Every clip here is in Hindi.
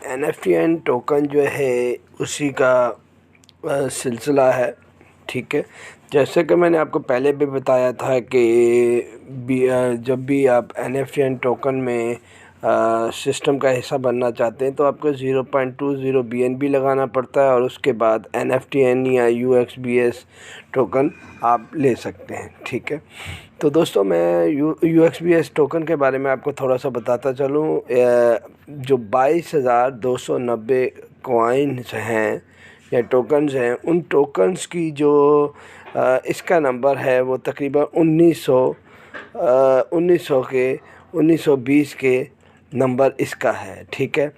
NFTN टोकन जो है उसी का सिलसिला है। ठीक है, जैसे कि मैंने आपको पहले भी बताया था कि जब भी आप NFTN टोकन में सिस्टम का हिस्सा बनना चाहते हैं तो आपको 0.20 BNB लगाना पड़ता है और उसके बाद NFTN या UXBS टोकन आप ले सकते हैं। ठीक है, तो दोस्तों मैं UXBS टोकन के बारे में आपको थोड़ा सा बताता चलूँ। जो 22,290 कॉइन्स हैं या टोकन्स हैं, उन टोकन्स की जो इसका नंबर है वो तकरीबन 1920 के नंबर इसका है। ठीक है,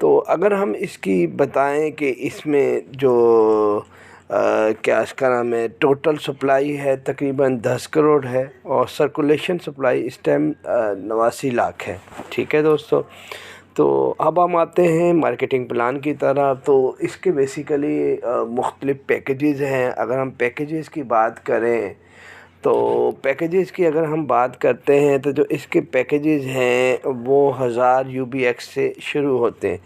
तो अगर हम इसकी बताएं कि इसमें जो क्या इसका नाम है, टोटल सप्लाई है तकरीबन 10 करोड़ है और सर्कुलेशन सप्लाई इस टाइम 89 लाख है। ठीक है दोस्तों, तो अब हम आते हैं मार्केटिंग प्लान की तरफ। तो इसके बेसिकली मुख्तलिफ़ पैकेजेस हैं। अगर हम पैकेजेस की बात करें तो पैकेजेस की अगर हम बात करते हैं तो जो इसके पैकेजेस हैं वो 1000 UBX से शुरू होते हैं।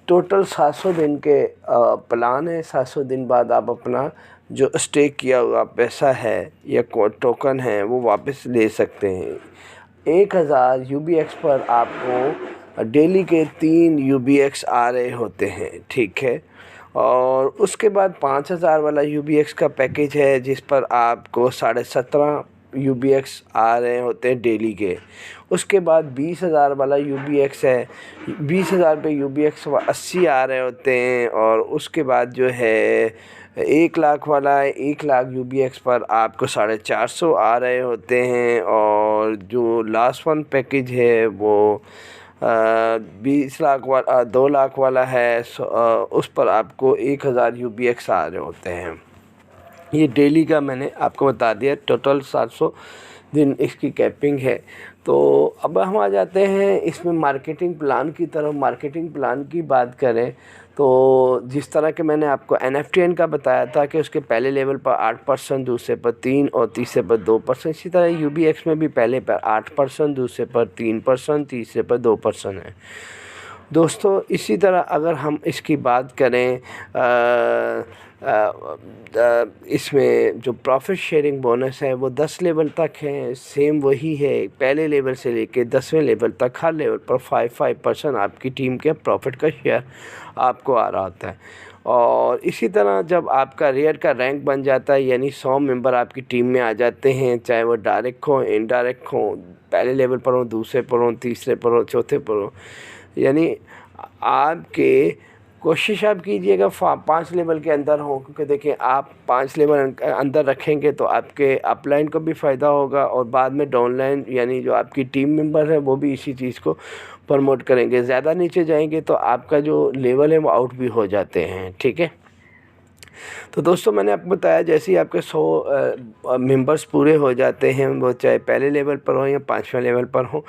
टोटल 700 दिन के प्लान है। 700 दिन बाद आप अपना जो स्टेक किया हुआ पैसा है या टोकन है वो वापस ले सकते हैं। 1000 UBX पर आपको डेली के 3 UBX आ रहे होते हैं। ठीक है, और उसके बाद 5000 वाला UBX का पैकेज है जिस पर आपको 17.5 UBX आ रहे होते हैं डेली के। उसके बाद 20,000 वाला UBX है, 20,000 पे UBX 80 आ रहे होते हैं। और उसके बाद जो है 1 लाख वाला है, 1 लाख UBX पर आपको 450 आ रहे होते हैं। और जो लास्ट वन पैकेज है वो 20 लाख वाला 2 लाख वाला है, उस पर आपको 1000 UBX आ रहे होते हैं। ये डेली का मैंने आपको बता दिया। टोटल 700 दिन इसकी कैपिंग है। तो अब हम आ जाते हैं इसमें मार्केटिंग प्लान की तरफ। मार्केटिंग प्लान की बात करें तो जिस तरह के मैंने आपको NFTN का बताया था कि उसके पहले लेवल पर 8%, दूसरे पर 3 और तीसरे पर 2%। इसी तरह UBX में भी पहले पर 8%, दूसरे पर 3%, तीसरे पर 2% है दोस्तों। इसी तरह अगर हम इसकी बात करें इसमें जो प्रॉफिट शेयरिंग बोनस है वो 10 लेवल तक है। सेम वही है, पहले लेवल से लेके 10वें लेवल तक हर लेवल पर 5% आपकी टीम के प्रॉफिट का शेयर आपको आ रहा होता है। और इसी तरह जब आपका रेयर का रैंक बन जाता है, यानी 100 मेंबर आपकी टीम में आ जाते हैं, चाहे वो डायरेक्ट हो इनडायरेक्ट हो, पहले लेवल पर हो, दूसरे पर हो, तीसरे पर हो, चौथे पर हो, यानी आपके कोशिश आप कीजिएगा 5 लेवल के अंदर हो। क्योंकि देखिए आप 5 लेवल अंदर रखेंगे तो आपके अपलाइन को भी फ़ायदा होगा और बाद में डाउनलाइन यानी जो आपकी टीम मेंबर है वो भी इसी चीज़ को प्रमोट करेंगे। ज़्यादा नीचे जाएंगे तो आपका जो लेवल है वो आउट भी हो जाते हैं। ठीक है, तो दोस्तों मैंने आपको बताया जैसे ही आपके 100 मेंबर्स पूरे हो जाते हैं, वो चाहे पहले लेवल पर हो या 5वें लेवल पर हो,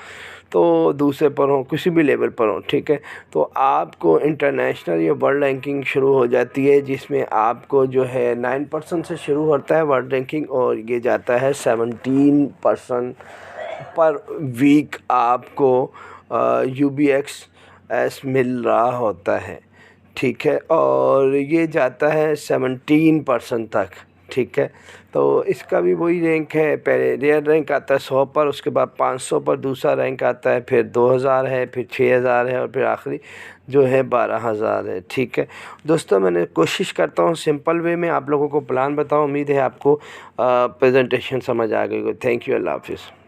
तो दूसरे पर हो, किसी भी लेवल पर हो। ठीक है, तो आपको इंटरनेशनल या वर्ल्ड रैंकिंग शुरू हो जाती है जिसमें आपको जो है 9% से शुरू होता है वर्ल्ड रैंकिंग और ये जाता है 17% पर वीक आपको UBX मिल रहा होता है। ठीक है, और ये जाता है 17% तक। ठीक है, तो इसका भी वही रैंक है। पहले रेयर रैंक आता है 100 पर, उसके बाद 500 पर दूसरा रैंक आता है, फिर 2000 है, फिर 6000 है और फिर आखिरी जो है 12000 है। ठीक है दोस्तों, मैंने कोशिश करता हूँ सिंपल वे में आप लोगों को प्लान बताऊँ। उम्मीद है आपको प्रेजेंटेशन समझ आ गई हो। थैंक यू, अल्लाह हाफिज़।